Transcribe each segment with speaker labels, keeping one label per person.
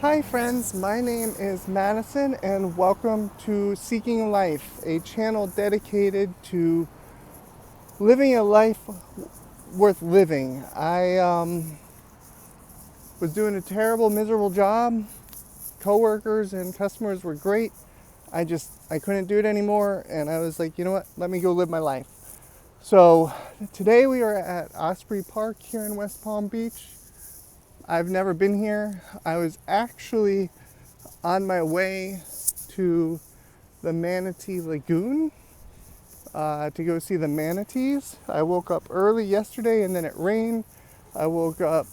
Speaker 1: Hi friends, my name is Madison and welcome to Seeking Life, a channel dedicated to living a life worth living. I was doing a terrible, miserable job. Coworkers and customers were great. I couldn't do it anymore and I was like, you know what, let me go live my life. So today we are at Osprey Park here in West Palm Beach. I've never been here. I was actually on my way to the Manatee Lagoon to go see the manatees. I woke up early yesterday and then it rained. I woke up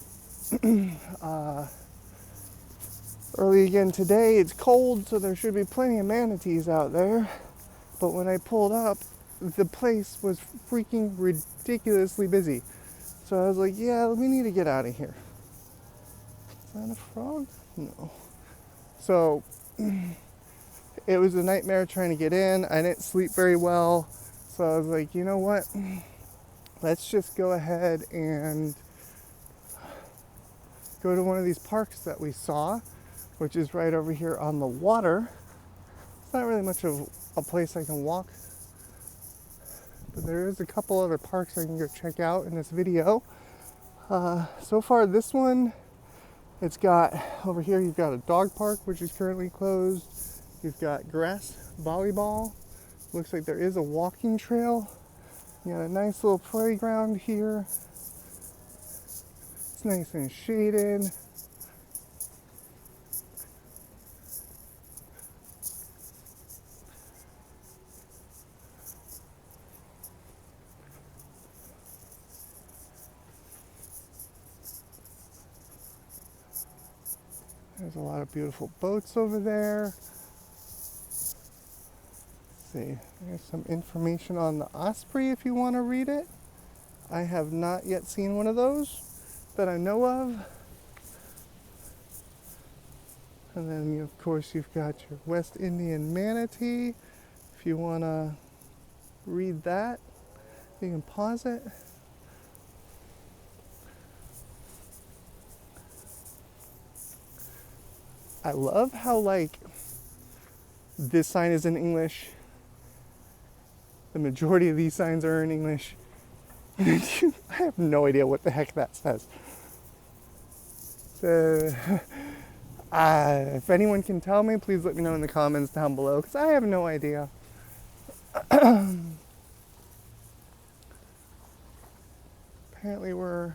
Speaker 1: early again today. It's cold, so there should be plenty of manatees out there. But when I pulled up, the place was freaking ridiculously busy. So I was like, yeah, we need to get out of here. Is that a frog? No. So it was a nightmare trying to get in. I didn't sleep very well. So I was like, you know what? Let's just go ahead and go to one of these parks that we saw, which is right over here on the water. It's not really much of a place I can walk, but there is a couple other parks I can go check out in this video. So far, this one, it's got, over here you've got a dog park, which is currently closed. You've got grass volleyball. Looks like there is a walking trail. You got a nice little playground here. It's nice and shaded. There's a lot of beautiful boats over there. Let's see, there's some information on the Osprey if you want to read it. I have not yet seen one of those that I know of. And then, of course, you've got your West Indian manatee. If you want to read that, you can pause it. I love how, like, this sign is in English. The majority of these signs are in English. I have no idea what the heck that says. If anyone can tell me, please let me know in the comments down below, because I have no idea. Apparently I'm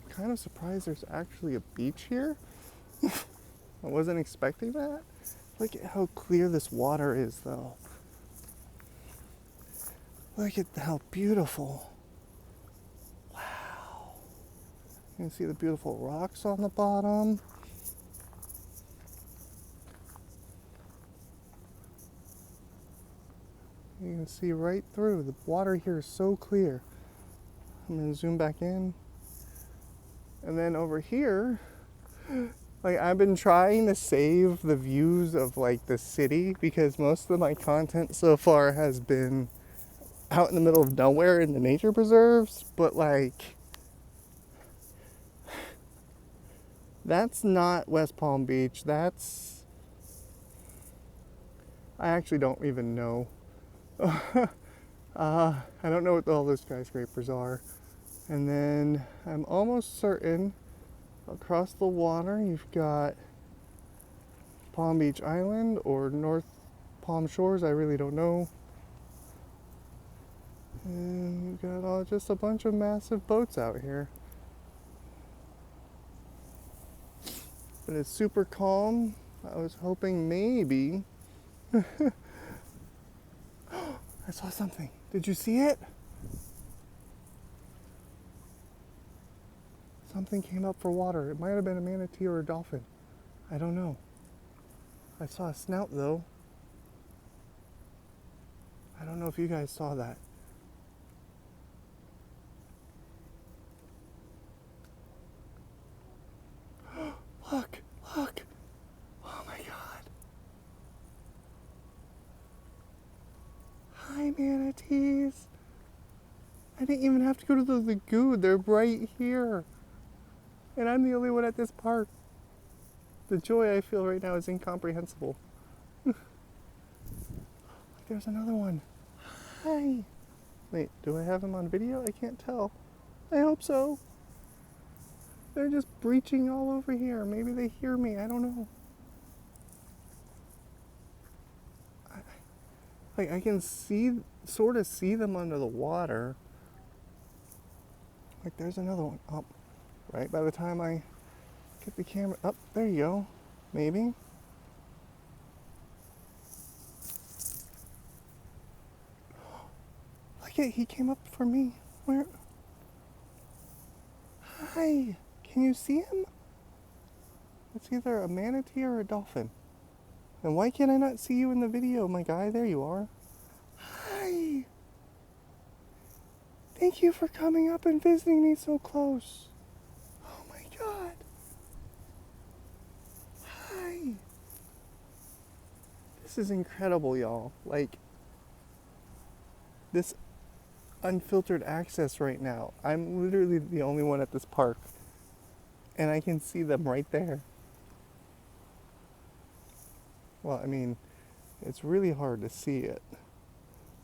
Speaker 1: kind of surprised there's actually a beach here. I wasn't expecting that. Look at how clear this water is, though. Look at how beautiful. Wow. You can see the beautiful rocks on the bottom. You can see right through. The water here is so clear. I'm going to zoom back in. And then over here, like, I've been trying to save the views of, like, the city, because most of my content so far has been out in the middle of nowhere in the nature preserves, but, like, that's not West Palm Beach. I actually don't even know. I don't know what all those skyscrapers are. And then I'm almost certain across the water you've got Palm Beach Island or North Palm Shores. I really don't know. And you've got just a bunch of massive boats out here. But it's super calm. I was hoping maybe. I saw something. Did you see it? Something came up for water. It might have been a manatee or a dolphin. I don't know. I saw a snout, though. I don't know if you guys saw that. Look, look. Oh my God. Hi, manatees. I didn't even have to go to the lagoon. They're right here. And I'm the only one at this park. The joy I feel right now is incomprehensible. There's another one. Hi. Wait, do I have him on video? I can't tell. I hope so. They're just breaching all over here. Maybe they hear me. I don't know. I can sort of see them under the water. Like, there's another one. Oh, right by the time I get the camera up. There you go. Maybe. Look at, he came up for me. Where? Hi. Can you see him? It's either a manatee or a dolphin. And why can't I not see you in the video, my guy? There you are. Hi. Thank you for coming up and visiting me so close. Oh my God. Hi. This is incredible, y'all. Like, this unfiltered access right now. I'm literally the only one at this park. And I can see them right there. Well, I mean, it's really hard to see it.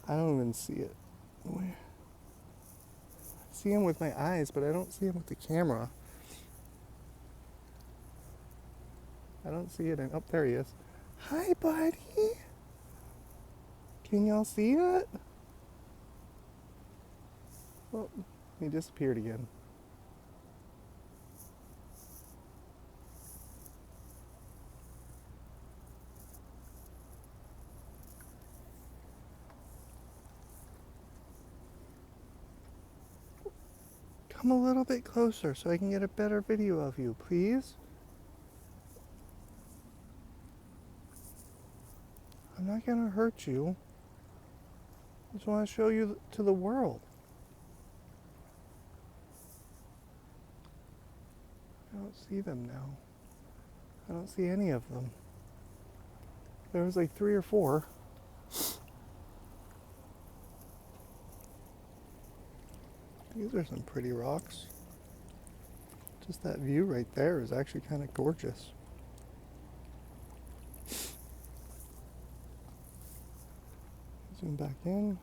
Speaker 1: I don't even see it. Where? I see him with my eyes, but I don't see him with the camera. I don't see it. And oh, there he is. Hi, buddy. Can y'all see it? Well, he disappeared again. Come a little bit closer so I can get a better video of you, please. I'm not gonna hurt you. I just want to show you to the world. I don't see them now. I don't see any of them. There was like 3 or 4. These are some pretty rocks. Just that view right there is actually kind of gorgeous. Zoom back in.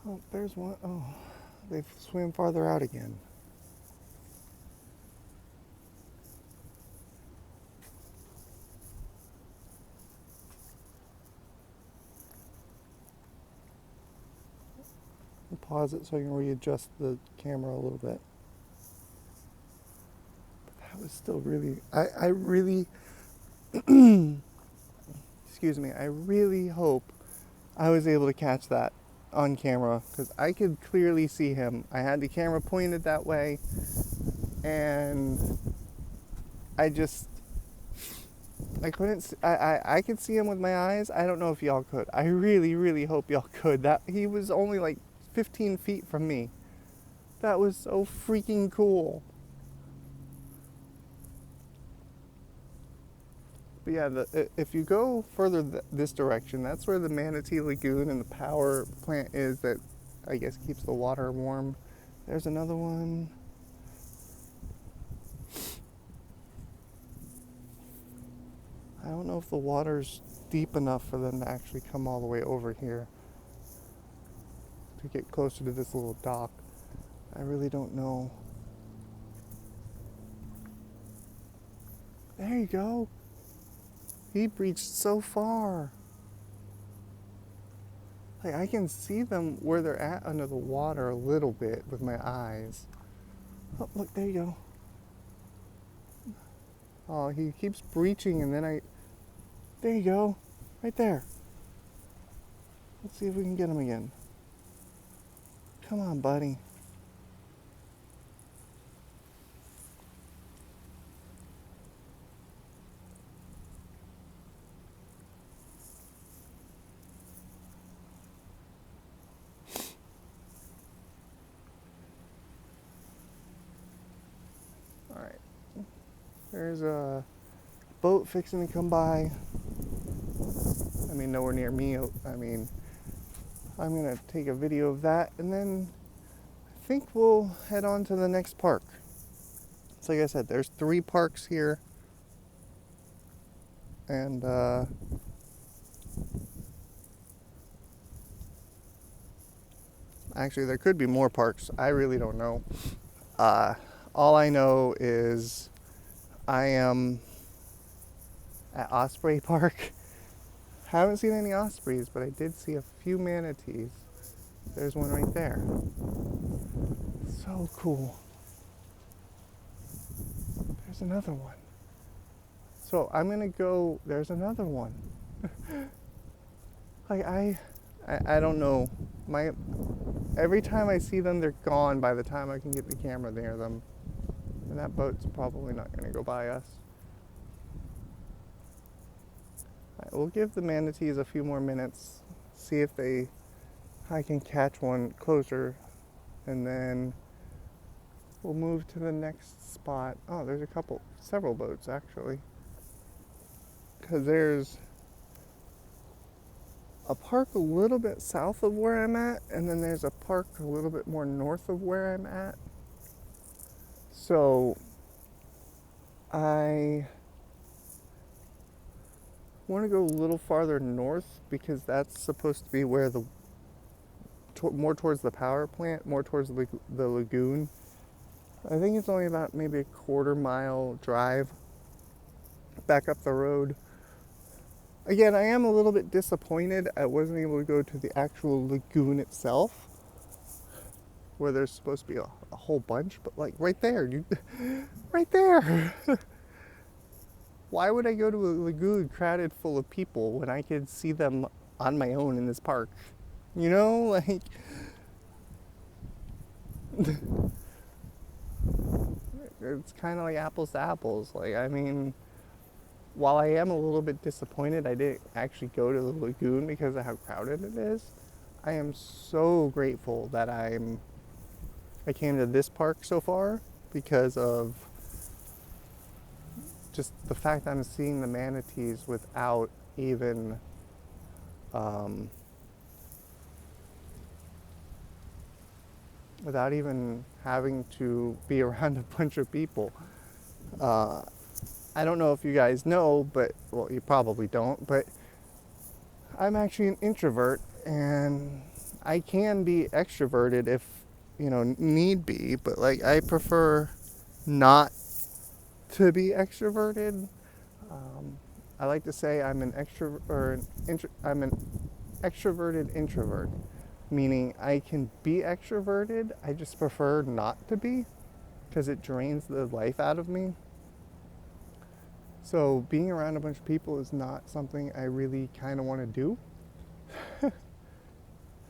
Speaker 1: Oh, there's one. Oh, they've swam farther out again. I'll pause it so I can readjust the camera a little bit. But that was still really, I really, excuse me, I really hope I was able to catch that on camera because I could clearly see him. I had the camera pointed that way and I couldn't, I could see him with my eyes. I don't know if y'all could. I really, really hope y'all could. That he was only like 15 feet from me. That was so freaking cool. But yeah, if you go further this direction, that's where the Manatee Lagoon and the power plant is that I guess keeps the water warm. There's another one. I don't know if the water's deep enough for them to actually come all the way over here to get closer to this little dock. I really don't know. There you go. He breached so far. Like, I can see them where they're at under the water a little bit with my eyes. Oh, look, there you go. Oh, he keeps breaching and then there you go. Right there. Let's see if we can get him again. Come on, buddy. All right. There's a boat fixing to come by. I mean, nowhere near me. I mean, I'm going to take a video of that and then I think we'll head on to the next park. like I said, there's 3 parks here. And actually, there could be more parks. I really don't know. All I know is I am at Osprey Park. Haven't seen any ospreys, but I did see a few manatees. There's one right there. So cool. There's another one. So I'm gonna go. There's another one. Like I don't know. Every time I see them, they're gone by the time I can get the camera near them, and that boat's probably not gonna go by us. Right, we'll give the manatees a few more minutes, see if I can catch one closer, and then we'll move to the next spot. Oh, there's several boats actually, because there's a park a little bit south of where I'm at, and then there's a park a little bit more north of where I'm at. So I want to go a little farther north because that's supposed to be where more towards the power plant, more towards the lagoon. I think it's only about maybe a quarter-mile drive back up the road. Again, I am a little bit disappointed I wasn't able to go to the actual lagoon itself, where there's supposed to be a whole bunch, but like right there, right there. Why would I go to a lagoon crowded full of people when I could see them on my own in this park? You know, like it's kind of like apples to apples. Like, I mean, while I am a little bit disappointed I didn't actually go to the lagoon because of how crowded it is, I am so grateful that I came to this park so far because of just the fact that I'm seeing the manatees without even having to be around a bunch of people. I don't know if you guys know, but, well, you probably don't, but I'm actually an introvert, and I can be extroverted if, need be, but, like, I prefer not to be extroverted. I like to say I'm an extroverted introvert, meaning I can be extroverted, I just prefer not to be, because it drains the life out of me. So being around a bunch of people is not something I really kind of want to do.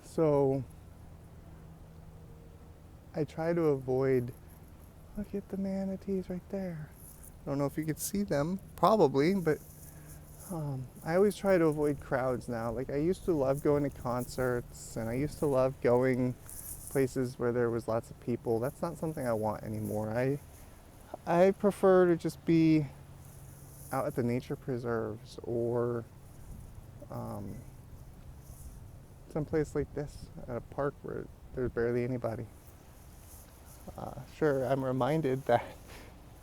Speaker 1: So I try to avoid, look at the manatees right there. I don't know if you could see them, probably, but I always try to avoid crowds now. Like, I used to love going to concerts, and I used to love going places where there was lots of people. That's not something I want anymore. I prefer to just be out at the nature preserves or someplace like this at a park where there's barely anybody. Sure, I'm reminded that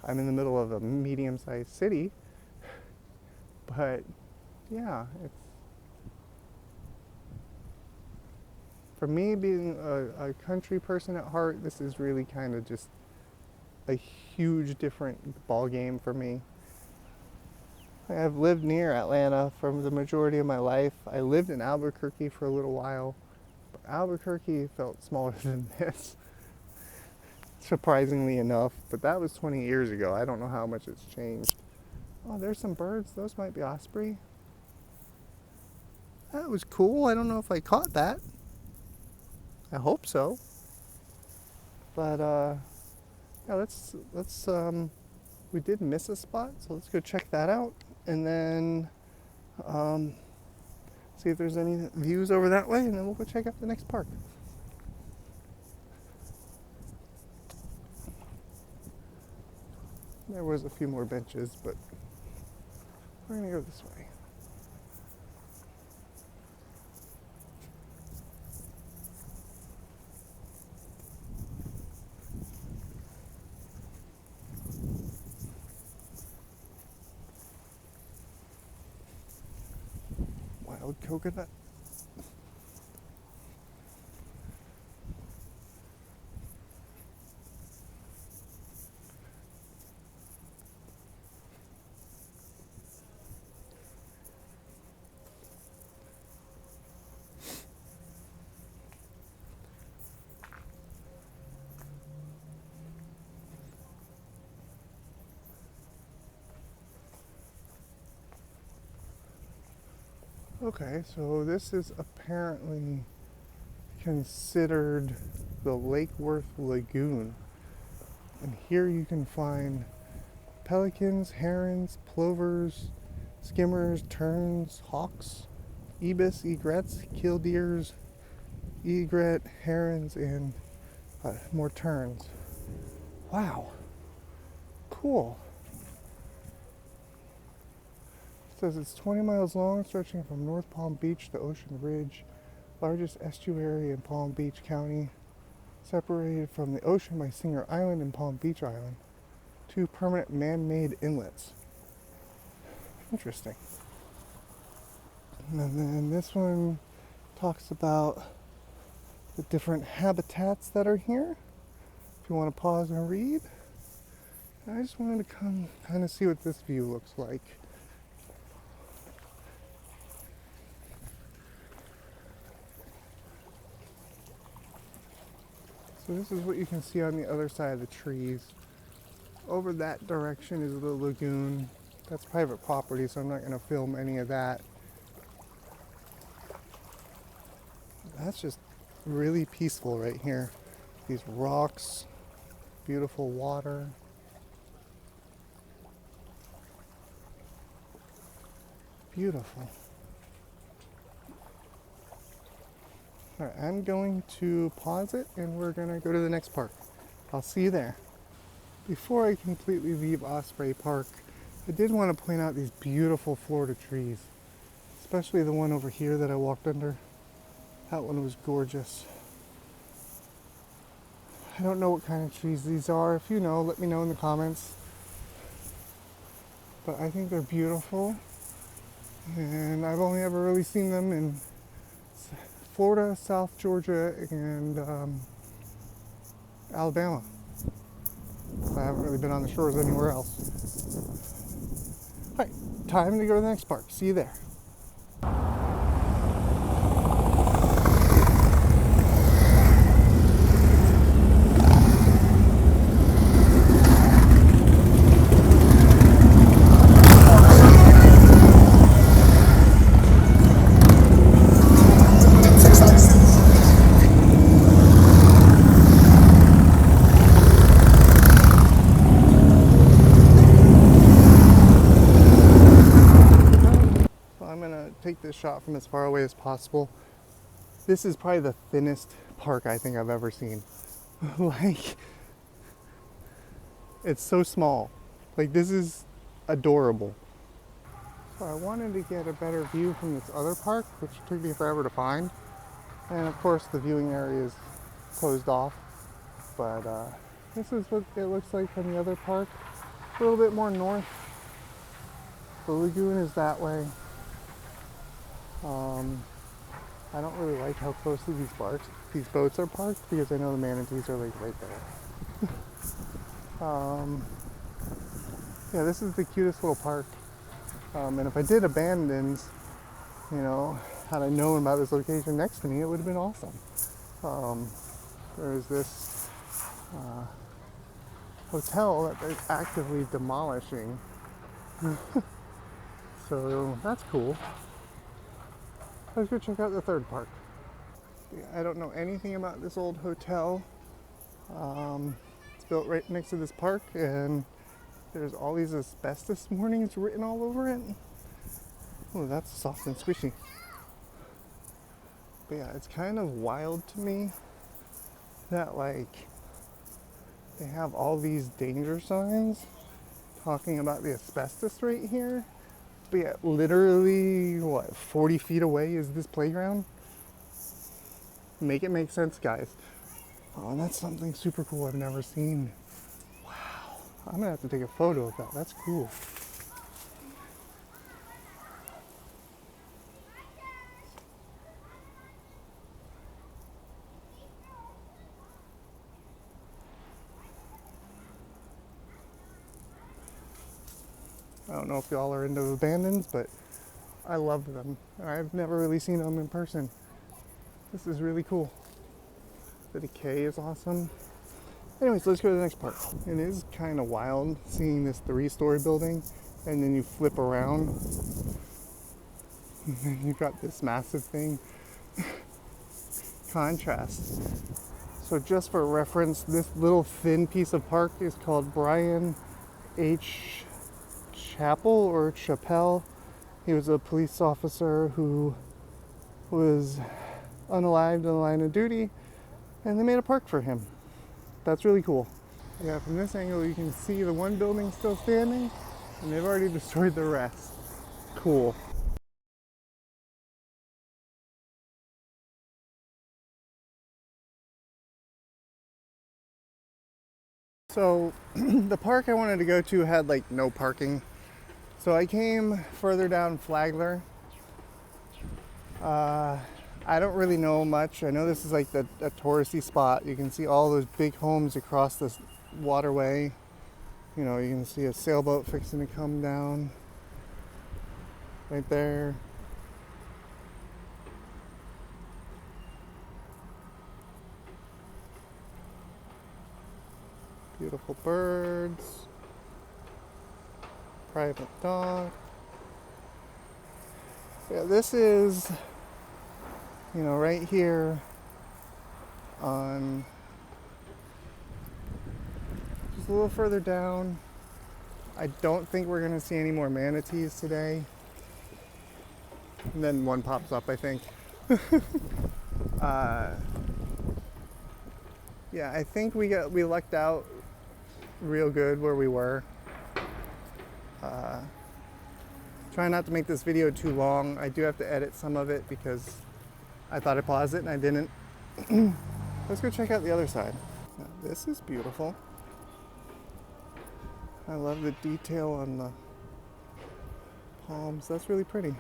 Speaker 1: I'm in the middle of a medium-sized city, but yeah, it's for me, being a country person at heart, this is really kind of just a huge different ball game for me. I've lived near Atlanta for the majority of my life. I lived in Albuquerque for a little while, but Albuquerque felt smaller than this, surprisingly enough, but that was 20 years ago. I don't know how much it's changed. Oh, there's some birds. Those might be osprey. That was cool. I don't know if I caught that. I hope so. But yeah, let's we did miss a spot, so let's go check that out, and then see if there's any views over that way, and then we'll go check out the next park. There was a few more benches, but we're gonna go this way. wild coconut. Okay, so this is apparently considered the Lake Worth Lagoon. And here you can find pelicans, herons, plovers, skimmers, terns, hawks, ibis, egrets, killdeers, egret, herons, and more terns. Wow, cool. It says it's 20 miles long, stretching from North Palm Beach to Ocean Ridge, largest estuary in Palm Beach County, separated from the ocean by Singer Island and Palm Beach Island, 2 permanent man-made inlets. Interesting. And then this one talks about the different habitats that are here. If you want to pause and read. I just wanted to come kind of see what this view looks like. So this is what you can see on the other side of the trees. Over that direction is the lagoon. That's private property, so I'm not going to film any of that. That's just really peaceful right here. These rocks, beautiful water. Beautiful. All right, I'm going to pause it and we're going to go to the next park. I'll see you there. Before I completely leave Osprey Park, I did want to point out these beautiful Florida trees, especially the one over here that I walked under. That one was gorgeous. I don't know what kind of trees these are. If you know, let me know in the comments. But I think they're beautiful. And I've only ever really seen them in Florida, South Georgia, and Alabama. I haven't really been on the shores anywhere else. All right, time to go to the next park. See you there. Take this shot from as far away as possible. This is probably the thinnest park I think I've ever seen. Like, it's so small. Like, this is adorable. So I wanted to get a better view from this other park, which took me forever to find. And of course the viewing area is closed off. But this is what it looks like from the other park. A little bit more north. The lagoon is that way. I don't really like how closely these boats are parked because I know the manatees are like right there. Yeah, this is the cutest little park. And if I did abandons, you know, had I known about this location next to me, it would have been awesome. There's this hotel that they're actively demolishing. So that's cool. Let's go check out the third park. I don't know anything about this old hotel. It's built right next to this park, and there's all these asbestos warnings written all over it. Oh, that's soft and squishy. But yeah, it's kind of wild to me that, like, they have all these danger signs talking about the asbestos right here. But yeah, literally, 40 feet away is this playground? Make it make sense, guys. Oh, and that's something super cool I've never seen. Wow. I'm gonna have to take a photo of that. That's cool. don't know if y'all are into abandons, but I love them. I've never really seen them in person. This is really cool. The decay is awesome. Anyways, let's go to the next part. It is kind of wild seeing this 3-story building, and then you flip around, and then you've got this massive thing. Contrast. So just for reference, this little thin piece of park is called Brian H. Chappell or Chappelle. He was a police officer who was unalived in the line of duty, and they made a park for him. That's really cool. Yeah, from this angle you can see the one building still standing, and they've already destroyed the rest. Cool. So the park I wanted to go to had like no parking. So I came further down Flagler. I don't really know much. I know this is like a touristy spot. You can see all those big homes across this waterway. You know, you can see a sailboat fixing to come down right there. Beautiful birds. Private dock. Yeah, this is, you know, right here on just a little further down. I don't think we're gonna see any more manatees today. And then one pops up, I think. Yeah, I think we lucked out real good where we were. Try not to make this video too long. I do have to edit some of it because I thought I paused it and I didn't. Let's go check out the other side. Now, this is beautiful. I love the detail on the palms. That's really pretty.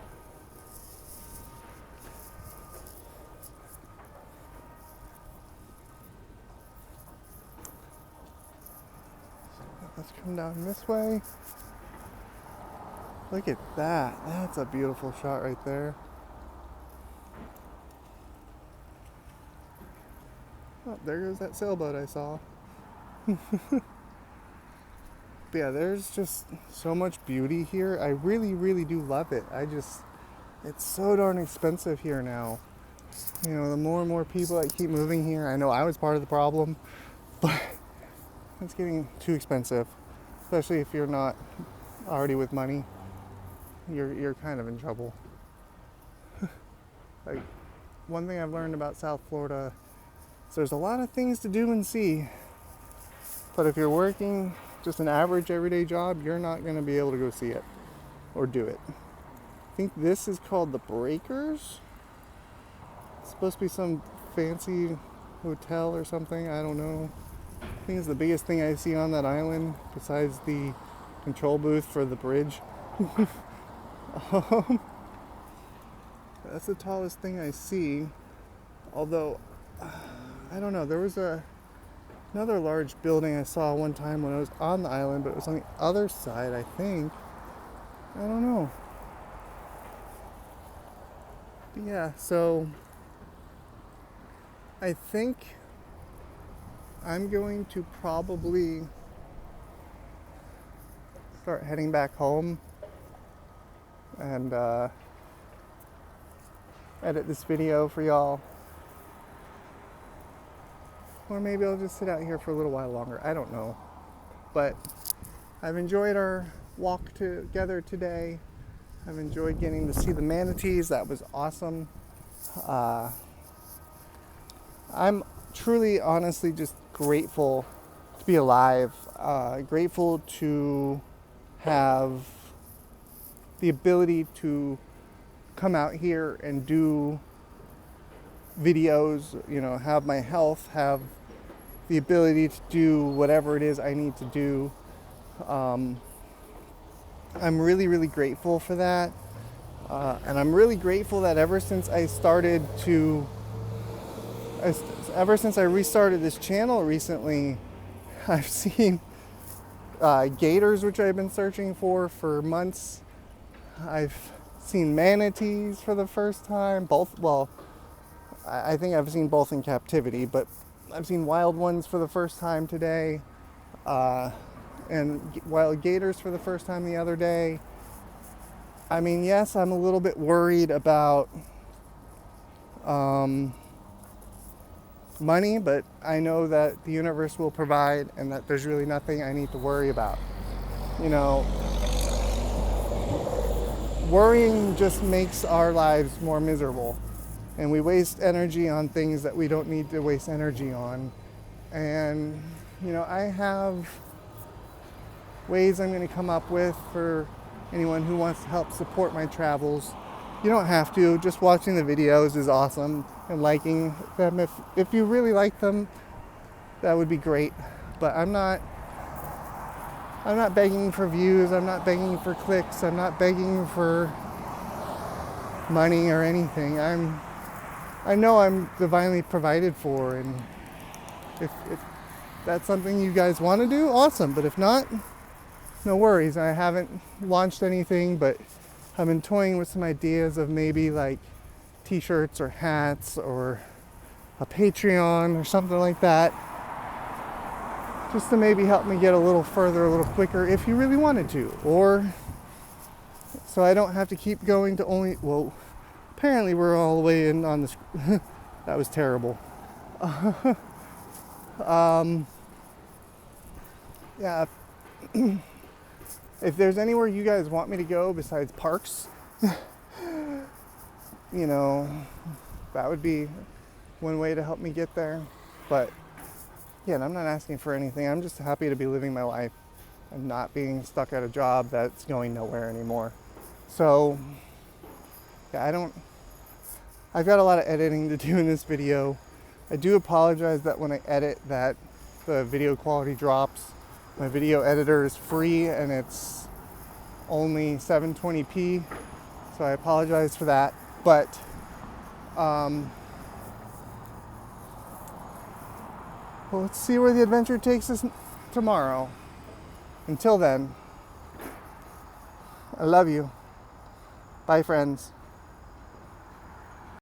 Speaker 1: Let's come down this way. Look at that. That's a beautiful shot right there. Oh, there goes that sailboat I saw. But yeah, there's just so much beauty here. I really, really do love it. It's so darn expensive here now. You know, the more and more people that keep moving here, I know I was part of the problem, but it's getting too expensive, especially if you're not already with money. You're kind of in trouble. Like, one thing I've learned about South Florida is there's a lot of things to do and see, but if you're working just an average everyday job, you're not going to be able to go see it or do it. I think this is called the Breakers. It's supposed to be some fancy hotel or something. I don't know. I think it's the biggest thing I see on that island besides the control booth for the bridge. That's the tallest thing I see. Although, I don't know. There was another large building I saw one time when I was on the island, but it was on the other side, I think. I don't know. But yeah, so I think I'm going to probably start heading back home and edit this video for y'all. Or maybe I'll just sit out here for a little while longer. I don't know. But I've enjoyed our walk together today. I've enjoyed getting to see the manatees. That was awesome. I'm truly, honestly, just grateful to be alive. Grateful to have the ability to come out here and do videos, you know, have my health, have the ability to do whatever it is I need to do. I'm really, really grateful for that. And I'm really grateful that ever since I restarted this channel recently, I've seen gators, which I've been searching for months. I've seen manatees for the first time. Both, well, I think I've seen both in captivity, but I've seen wild ones for the first time today, and wild gators for the first time the other day. I mean, yes, I'm a little bit worried about money, but I know that the universe will provide and that there's really nothing I need to worry about. You know, worrying just makes our lives more miserable, and we waste energy on things that we don't need to waste energy on. And, you know, I have ways I'm going to come up with for anyone who wants to help support my travels. You don't have to. Just watching the videos is awesome, and liking them. If you really like them, that would be great. But I'm not begging for views. I'm not begging for clicks. I'm not begging for money or anything. I know I'm divinely provided for, and if that's something you guys want to do, awesome. But if not, no worries. I haven't launched anything, but I've been toying with some ideas of maybe like t-shirts or hats or a Patreon or something like that, just to maybe help me get a little further, a little quicker if you really wanted to, or so I don't have to keep going to only, well, apparently we're all the way in on this. That was terrible. Yeah. If there's anywhere you guys want me to go besides parks, you know, that would be one way to help me get there. But yeah, I'm not asking for anything. I'm just happy to be living my life and not being stuck at a job that's going nowhere anymore. So yeah, I've got a lot of editing to do in this video. I do apologize that when I edit that the video quality drops. My video editor is free and it's only 720p, so I apologize for that. But well, let's see where the adventure takes us tomorrow. Until then, I love you. Bye, friends.